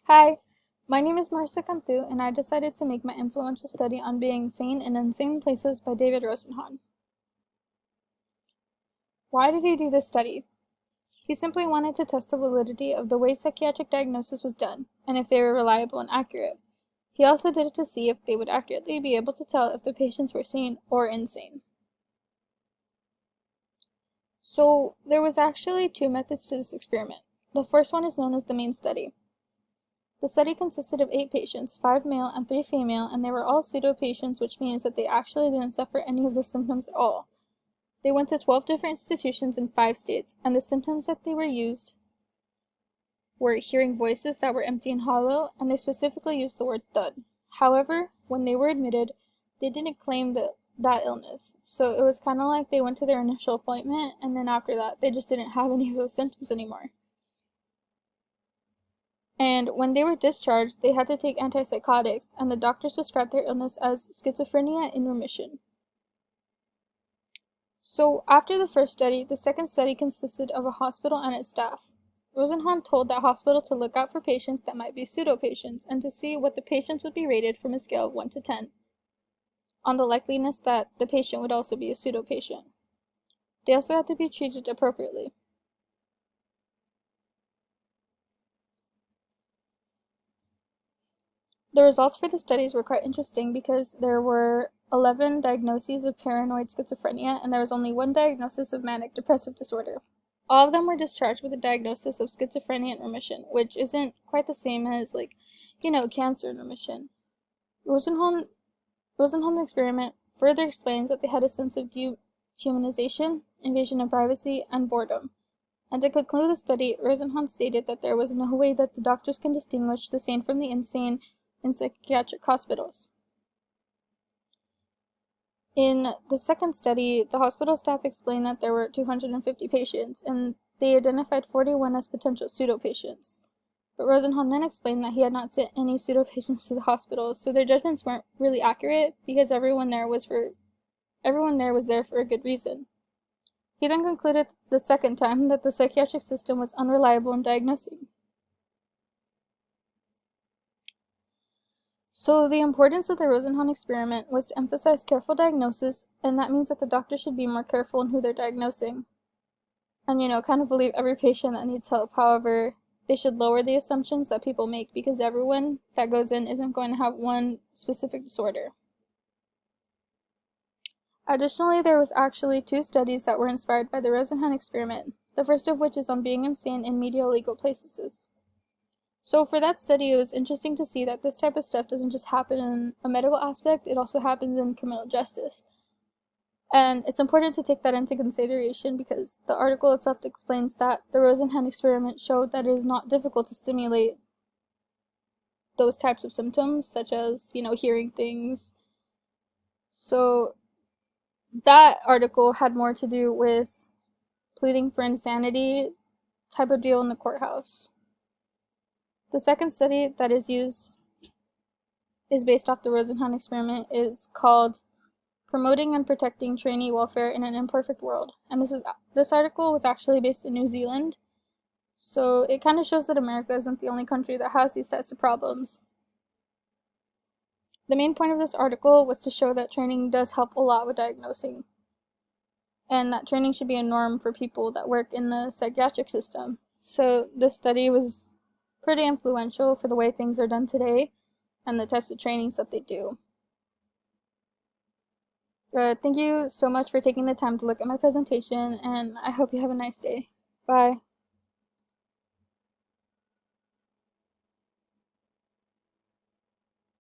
Hi, my name is Marissa Cantu, and I decided to make my influential study on being sane in insane places by David Rosenhan. Why did he do this study? He simply wanted to test the validity of the way psychiatric diagnosis was done, and if they were reliable and accurate. He also did it to see if they would accurately be able to tell if the patients were sane or insane. So, there was actually two methods to this experiment. The first one is known as the main study. The study consisted of 8 patients, 5 male and 3 female, and they were all pseudo-patients, which means that they actually didn't suffer any of the symptoms at all. They went to 12 different institutions in 5 states, and the symptoms that they were used were hearing voices that were empty and hollow, and they specifically used the word thud. However, when they were admitted, they didn't claim that illness, so it was kind of like they went to their initial appointment, and then after that, they just didn't have any of those symptoms anymore. And when they were discharged, they had to take antipsychotics, and the doctors described their illness as schizophrenia in remission. So, after the first study, the second study consisted of a hospital and its staff. Rosenhan told that hospital to look out for patients that might be pseudo-patients and to see what the patients would be rated from a scale of 1 to 10 on the likeliness that the patient would also be a pseudo-patient. They also had to be treated appropriately. The results for the studies were quite interesting because there were 11 diagnoses of paranoid schizophrenia and there was only one diagnosis of manic depressive disorder. All of them were discharged with a diagnosis of schizophrenia in remission, which isn't quite the same as, cancer in remission. Rosenholm's experiment further explains that they had a sense of dehumanization, invasion of privacy, and boredom. And to conclude the study, Rosenhan stated that there was no way that the doctors can distinguish the sane from the insane in psychiatric hospitals. In the second study, the hospital staff explained that there were 250 patients, and they identified 41 as potential pseudo-patients. But Rosenhan then explained that he had not sent any pseudo-patients to the hospital, so their judgments weren't really accurate because everyone there was there for a good reason. He then concluded the second time that the psychiatric system was unreliable in diagnosing. So the importance of the Rosenhan experiment was to emphasize careful diagnosis, and that means that the doctor should be more careful in who they're diagnosing. And, kind of believe every patient that needs help. However, they should lower the assumptions that people make because everyone that goes in isn't going to have one specific disorder. Additionally, there was actually 2 studies that were inspired by the Rosenhan experiment, the first of which is on being insane in media illegal places. So for that study, it was interesting to see that this type of stuff doesn't just happen in a medical aspect, it also happens in criminal justice. And it's important to take that into consideration because the article itself explains that the Rosenhan experiment showed that it is not difficult to stimulate those types of symptoms, such as, hearing things. So that article had more to do with pleading for insanity type of deal in the courthouse. The second study that is based off the Rosenhan experiment is called Promoting and Protecting Trainee Welfare in an Imperfect World. And this article was actually based in New Zealand. So it kind of shows that America isn't the only country that has these types of problems. The main point of this article was to show that training does help a lot with diagnosing, and that training should be a norm for people that work in the psychiatric system. So this study was pretty influential for the way things are done today and the types of trainings that they do. Thank you so much for taking the time to look at my presentation, and I hope you have a nice day. Bye.